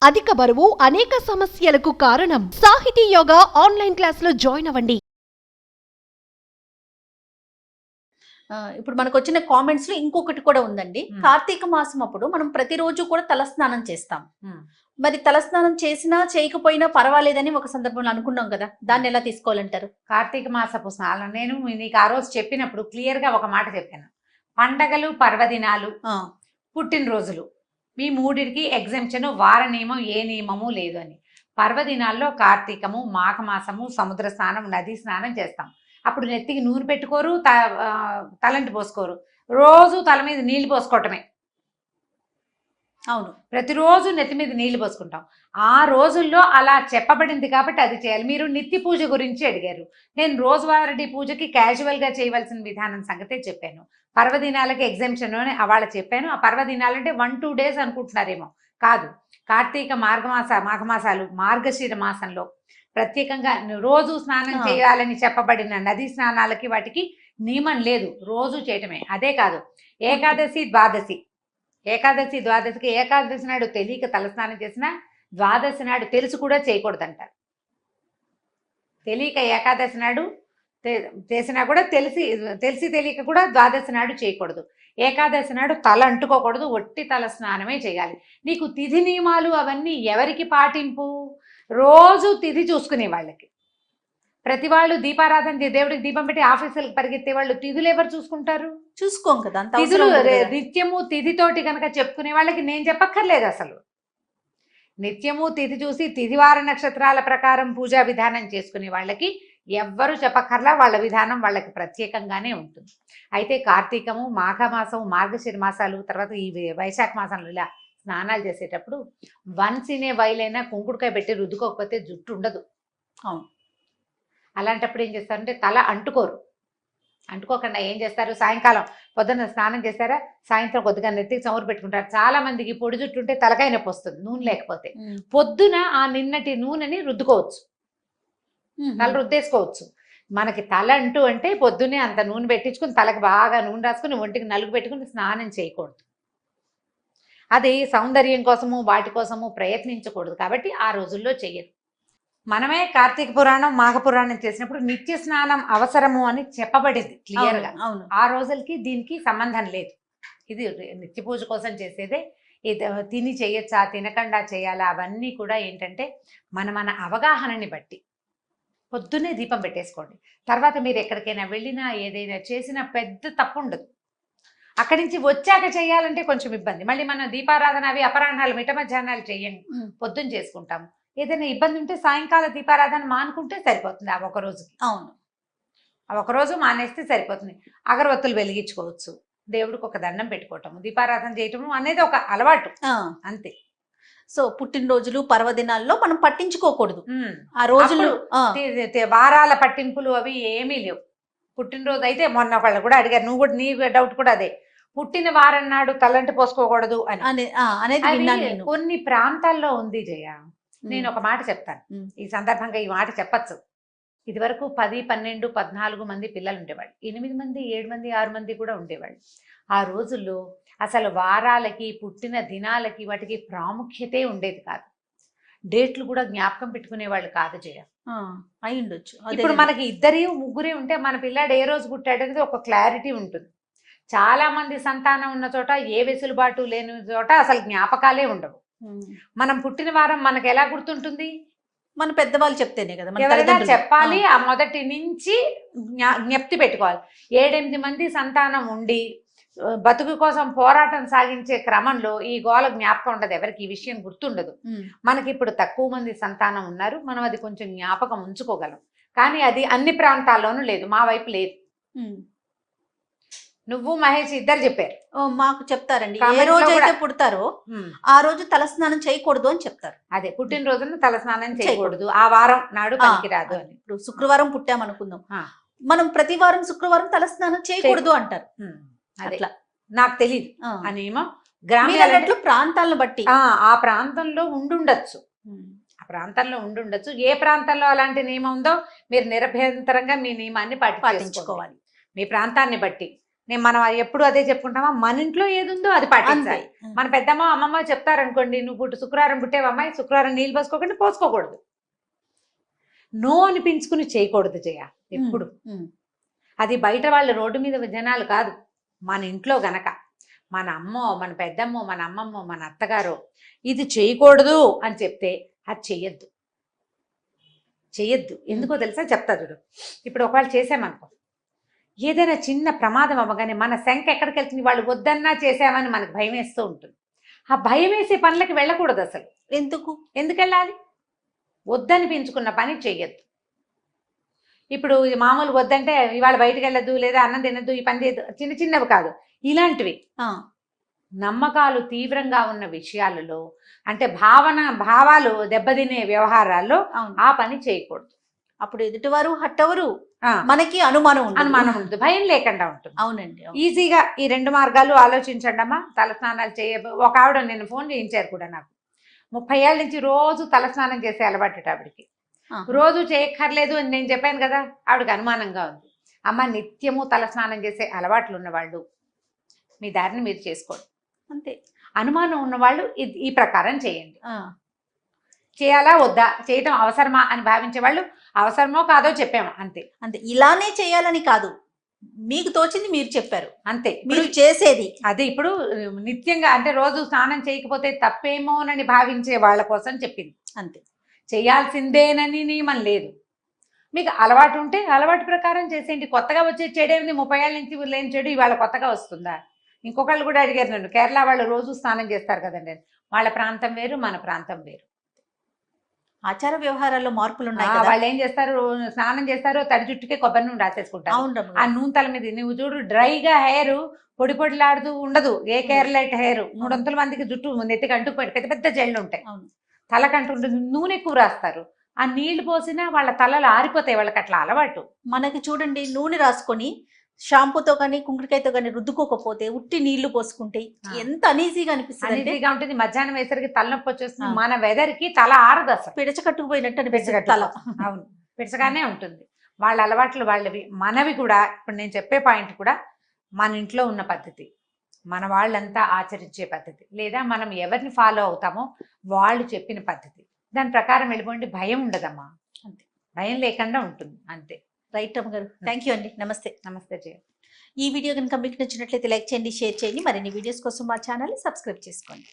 అధిక బరువు అనేక సమస్యలకు కారణం. సాహితీ యోగా ఆన్లైన్ క్లాసులో జాయిన్ అవ్వండి. ఇప్పుడు మనకు వచ్చిన కామెంట్స్ లో ఇంకొకటి కూడా ఉందండి. కార్తీక మాసం అప్పుడు మనం ప్రతిరోజు కూడా తలస్నానం చేస్తాం. మరి తలస్నానం చేసినా చేయకపోయినా పర్వాలేదని ఒక సందర్భంలో అనుకున్నాం కదా, దాన్ని ఎలా తీసుకోవాలంటారు? కార్తీక మాసపు స్నానం నేను నీకు ఆ రోజు చెప్పినప్పుడు క్లియర్ గా ఒక మాట చెప్పాను. పండగలు, పర్వదినాలు, పుట్టినరోజులు, మీ మూడిటికి ఎగ్జామ్షన్, వార నియమం ఏ నియమము లేదు అని. పర్వదినాల్లో కార్తీకము, మాఘమాసము, సముద్ర స్నానం, నదీ స్నానం చేస్తాం. అప్పుడు నెత్తికి నూనె పెట్టుకోరు, తలంటి పోసుకోరు, రోజు తల మీద నీళ్లు పోసుకోవటమే. అవును, ప్రతిరోజు నెత్తి మీద నీళ్లు పోసుకుంటాం. ఆ రోజుల్లో అలా చెప్పబడింది కాబట్టి అది చేయాలి. మీరు నిత్య పూజ గురించి అడిగారు. నేను రోజువారీ పూజకి క్యాజువల్ గా చేయవలసిన విధానం సంగతే చెప్పాను. పర్వదినాలకి ఎగ్జామ్షన్ అని అవాళ చెప్పాను. ఆ పర్వదినాలంటే 1-2 days అనుకుంటున్నారేమో, కాదు. కార్తీక మాఘమాసాలు, మార్గశిర మాసంలో ప్రత్యేకంగా రోజు స్నానం చేయాలని చెప్పబడిన నదీ స్నానాలకి వాటికి నియమం లేదు, రోజు చేయటమే. అదే కాదు, ఏకాదశి ద్వాదశికి ఏకాదశి నాడు తెలియక తలస్నానం చేసినా ద్వాదశి నాడు తెలిసి కూడా చేయకూడదంటారు. తెలియక ఏకాదశి నాడు చేసినా కూడా తెలిసి తెలియక కూడా ద్వాదశి నాడు చేయకూడదు. ఏకాదశి నాడు తల అంటుకోకూడదు, ఒట్టి తల స్నానమే చేయాలి. నీకు తిథి నియమాలు అవన్నీ ఎవరికి పాటింపు? రోజు తిథి చూసుకునే వాళ్ళకి. ప్రతి వాళ్ళు దీపారాధన దేవుడికి దీపం పెట్టి ఆఫీసులకు పరిగెత్తే వాళ్ళు తిథులు ఎవరు చూసుకుంటారు? చూసుకోం కదా. తిథులు నిత్యము తిథితోటి కనుక చెప్పుకునే వాళ్ళకి నేను చెప్పక్కర్లేదు. అసలు నిత్యము తిథి చూసి తిథివార నక్షత్రాల ప్రకారం పూజా విధానం చేసుకునే వాళ్ళకి ఎవ్వరు చెప్పక్కర్లా, వాళ్ళ విధానం వాళ్ళకి ప్రత్యేకంగానే ఉంటుంది. అయితే కార్తీకము, మాఘమాసము, మార్గశిర మాసాలు, తర్వాత ఈ వైశాఖ మాసంలో ఇలా స్నానాలు చేసేటప్పుడు వన్స్ ఇన్ ఏ వైల్ అయినా కుంకుడుకాయ పెట్టి రుద్దుకోకపోతే జుట్టు ఉండదు. అవును, అలాంటప్పుడు ఏం చేస్తారంటే తల అంటుకోకుండా ఏం చేస్తారు, సాయంకాలం పొద్దున్న స్నానం చేస్తారా, సాయంత్రం కొద్దిగా నెత్తికి చమురు పెట్టుకుంటారు. చాలా మందికి పొడి జుట్టు ఉంటే తలకాయ నొప్పి వస్తుంది నూనె లేకపోతే. పొద్దున ఆ నిన్నటి నూనెని రుద్దుకోవచ్చు, తల రుద్దేసుకోవచ్చు. మనకి తల అంటే పొద్దున్నే అంత నూనె పెట్టించుకుని తలకు బాగా నూనె రాసుకుని ఒంటికి నలుగు పెట్టుకుని స్నానం చేయకూడదు. అది సౌందర్యం కోసము వాటి కోసము ప్రయత్నించకూడదు. కాబట్టి ఆ రోజుల్లో చెయ్యరు. మనమే కార్తీక పురాణం, మాఘ పురాణం చేసినప్పుడు నిత్య స్నానం అవసరము అని చెప్పబడింది క్లియర్గా. ఆ రోజులకి దీనికి సంబంధం లేదు. ఇది నిత్య పూజ కోసం చేసేదే. ఇది తిని చేయొచ్చా, తినకుండా చేయాలా, అవన్నీ కూడా ఏంటంటే మన అవగాహనని బట్టి. పొద్దున్నే దీపం పెట్టేసుకోండి. తర్వాత మీరు ఎక్కడికైనా వెళ్ళినా ఏదైనా చేసినా పెద్ద తప్పు ఉండదు. అక్కడి నుంచి వచ్చాక చేయాలంటే కొంచెం ఇబ్బంది. మళ్ళీ మనం దీపారాధన అవి అపరాహ్నాలు, మిట్ట మధ్యాహ్నాలు చేయండి, పొద్దున్న చేసుకుంటాము. ఏదైనా ఇబ్బంది ఉంటే సాయంకాల దీపారాధన మానుకుంటే సరిపోతుంది. ఆ ఒక రోజుకి. అవును, ఆ ఒకరోజు మానేస్తే సరిపోతుంది. అగరవత్తులు వెలిగించుకోవచ్చు, దేవుడికి ఒక దండం పెట్టుకోవటము, దీపారాధన చేయటము అనేది ఒక అలవాటు, అంతే. సో పుట్టినరోజులు, పర్వదినాల్లో మనం పట్టించుకోకూడదు. ఆ రోజులు వారాల పట్టింపులు అవి ఏమీ లేవు. పుట్టినరోజు అయితే మొన్న వాళ్ళు కూడా అడిగారు, నువ్వు కూడా నీ డౌట్ కూడా అదే, పుట్టిన వారం నాడు తలంటి పోసుకోకూడదు అని అనేది కొన్ని ప్రాంతాల్లో ఉంది జయ. నేను ఒక మాట చెప్తాను ఈ సందర్భంగా, ఈ మాట చెప్పచ్చు. ఇది వరకు 10, 12, 14 మంది పిల్లలు ఉండేవాళ్ళు, 8 మంది, 7 మంది, 6 మంది కూడా ఉండేవాళ్ళు. ఆ రోజుల్లో అసలు వారాలకి, పుట్టిన దినాలకి, వాటికి ప్రాముఖ్యతే ఉండేది కాదు. డేట్లు కూడా జ్ఞాపకం పెట్టుకునేవాళ్ళు కాదు జయ. అయి ఉండొచ్చు. ఇప్పుడు మనకి 2, 3 ఉంటే మన పిల్లాడు ఏ రోజు పుట్టాడు అనేది ఒక క్లారిటీ ఉంటుంది. చాలా మంది సంతానం ఉన్న చోట, ఏ వెసులుబాటు లేని చోట అసలు జ్ఞాపకాలే ఉండవు. మనం పుట్టిన వారం మనకు ఎలా గుర్తుంటుంది? మన పెద్దవాళ్ళు చెప్తేనే కదా, ఎవరైనా చెప్పాలి. ఆ మొదటి నుంచి జ్ఞప్తి పెట్టుకోవాలి. 7-8 మంది సంతానం ఉండి బతుకు కోసం పోరాటం సాగించే క్రమంలో ఈ గోల జ్ఞాపకం ఉండదు, ఎవరికి ఈ విషయం గుర్తుండదు. మనకి ఇప్పుడు తక్కువ మంది సంతానం ఉన్నారు, మనం అది కొంచెం జ్ఞాపకం ఉంచుకోగలం. కానీ అది అన్ని ప్రాంతాల్లోనూ లేదు, మా వైపు లేదు. నువ్వు మహేష్ ఇద్దరు చెప్పారు. మాకు చెప్తారండి, ఏ రోజు అయితే పుడతారో ఆ రోజు తలస్నానం చేయకూడదు అని చెప్తారు. అదే, పుట్టినరోజున తలస్నానం చేయకూడదు, ఆ వారం నాడు పనికిరాదు అని. ఇప్పుడు శుక్రవారం పుట్టామనుకుందాం, మనం ప్రతి వారం శుక్రవారం తలస్నానం చేయకూడదు అంటారు. అట్లా నాకు తెలియదు ఆ నియమం. గ్రామీణ ప్రాంతాలను బట్టి ఆ ప్రాంతంలో ఉండుండొచ్చు, ఆ ప్రాంతంలో ఉండుండొచ్చు. ఏ ప్రాంతంలో అలాంటి నియమం ఉందో మీరు నిరభ్యంతరంగా మీ నియమాన్ని పాటించుకోవాలి. మీ ప్రాంతాన్ని బట్టి మనం ఎప్పుడు అదే చెప్పుకుంటామా, మన ఇంట్లో ఏది ఉందో అది అంతే పాటించాలి. మన పెద్దమ్మ అమ్మమ్మ చెప్తారనుకోండి, నువ్వు శుక్రవారం పుట్టేవమ్మాయి, శుక్రవారం నీళ్ళు పోసుకోకుండా పోసుకోకూడదు. నో అనిపించుకుని చేయకూడదు జయ ఎప్పుడు. అది బయట వాళ్ళ రోడ్డు మీద జనాలు కాదు, మన ఇంట్లో గనక మన అమ్మో, మన పెద్దమ్మో, మన అమ్మమ్మో, మన అత్తగారో ఇది చేయకూడదు అని చెప్తే అది చెయ్యొద్దు. ఎందుకో తెలుసా, చెప్తా చూడు. ఇప్పుడు ఒకవేళ చేసామనుకో, ఏదైనా చిన్న ప్రమాదం అవ్వగానే మన శంఖ ఎక్కడికి వెళ్తుంది, వాళ్ళు వద్దన్నా చేసామని మనకు భయం వేస్తూ ఉంటుంది. ఆ భయం వేసే పనులకి వెళ్ళకూడదు అసలు. ఎందుకు వెళ్ళాలి? వద్దని పెంచుకున్న పని చెయ్యొద్దు. ఇప్పుడు మామూలు వద్దంటే ఇవాళ బయటకు వెళ్ళద్దు, లేదా అన్నం తినద్దు, ఈ పని చేయద్దు, చిన్న చిన్నవి కాదు, ఇలాంటివి నమ్మకాలు తీవ్రంగా ఉన్న విషయాలలో, అంటే భావాలు దెబ్బతినే వ్యవహారాల్లో ఆ పని చేయకూడదు. అప్పుడు ఎదుటివారు హట్టవరు, మనకి అనుమానం ఉంటుంది, భయం లేకుండా ఉంటుంది. అవునండి. ఈజీగా ఈ 2 మార్గాలు ఆలోచించండి అమ్మా. తలస్నానాలు ఒక ఆవిడ నిన్న ఫోన్ చేయించారు కూడా నాకు. 30 ఏళ్ళ నుంచి రోజు తలస్నానం చేసే అలవాటు ఆవిడికి. రోజు చేయక్కర్లేదు అని నేను చెప్పాను కదా, ఆవిడకి అనుమానంగా ఉంది. అమ్మ, నిత్యము తలస్నానం చేసే అలవాట్లు ఉన్నవాళ్ళు మీ దారిని మీరు చేసుకోండి. అంతే. అనుమానం ఉన్నవాళ్ళు ఈ ప్రకారం చేయండి. చేయాలా వద్దా, చేయటం అవసరమా అని భావించే వాళ్ళు అవసరమో కాదో చెప్పాము, అంతే. ఇలానే చేయాలని కాదు, మీకు తోచింది మీరు చెప్పారు, అంతే. మీరు చేసేది అదే. ఇప్పుడు నిత్యంగా అంటే రోజు స్నానం చేయకపోతే తప్పేమోనని భావించే వాళ్ళ కోసం చెప్పింది, అంతే. చేయాల్సిందేనని నియమం లేదు. మీకు అలవాటు ఉంటే అలవాటు ప్రకారం చేసేయండి. కొత్తగా వచ్చే చెడేమిది, 30 ఏళ్ళ నుంచి లేని చెడు ఇవాళ కొత్తగా వస్తుందా? ఇంకొకళ్ళు కూడా అడిగారు నన్ను, కేరళ వాళ్ళు రోజు స్నానం చేస్తారు కదండి, వాళ్ళ ప్రాంతం వేరు, మన ప్రాంతం వేరు. ఆచార వ్యవహారాల్లో మార్పులు ఉన్నాయి. వాళ్ళు ఏం చేస్తారు, స్నానం చేస్తారు, తడి జుట్టుకే కొబ్బరి నూనె రాసేసుకుంటారు. ఆ నూనె తల మీద నువ్వు చూడు, డ్రైగా హెయిర్ పొడి పొడిలాడుతూ ఉండదు. ఏ కేరళైట్ హెయిర్ 300 మందికి జుట్టు నెత్తికి అంటుకుపోయి పెద్ద పెద్ద జల్లు ఉంటాయి, తలకంటూ ఉంటుంది, నూనె ఎక్కువ రాస్తారు. ఆ నీళ్లు పోసినా వాళ్ళ తలలు ఆరిపోతాయి, వాళ్ళకి అట్లా అలవాటు. మనకి చూడండి, నూనె రాసుకొని షాంపూతో కానీ కుంకుడుకాయతో కానీ రుద్దుకోకపోతే ఉట్టి నీళ్లు పోసుకుంటే ఎంత అనీజీగా అనిపిస్తుంది. అనీజీగా ఉంటుంది. మధ్యాహ్నం వేసరికి తలనొప్పి వచ్చేస్తుంది. మన వెదర్ కి తల ఆరదు అసలు, పిడచ కట్టుకుపోయినట్టు అనిపిస్తుంది తల. అవును, పిడచగానే ఉంటుంది. వాళ్ళ అలవాట్లు వాళ్ళవి, మనవి కూడా. ఇప్పుడు నేను చెప్పే పాయింట్ కూడా మన ఇంట్లో ఉన్న పద్ధతి, మన వాళ్ళంతా ఆచరించే పద్ధతి, లేదా మనం ఎవరిని ఫాలో అవుతామో వాళ్ళు చెప్పిన పద్ధతి, దాని ప్రకారం వెళ్ళిపోండి. భయం ఉండదమ్మా, అంతే. భయం లేకుండా ఉంటుంది, అంతే. రైట్ అమ్మ గారు, థ్యాంక్ యూ అండి. నమస్తే. నమస్తే జయ. ఈ వీడియో కనుక మీకు నచ్చినట్లయితే లైక్ చేయండి, షేర్ చేయండి. మరిన్ని వీడియోస్ కోసం మా ఛానల్ సబ్స్క్రైబ్ చేసుకోండి.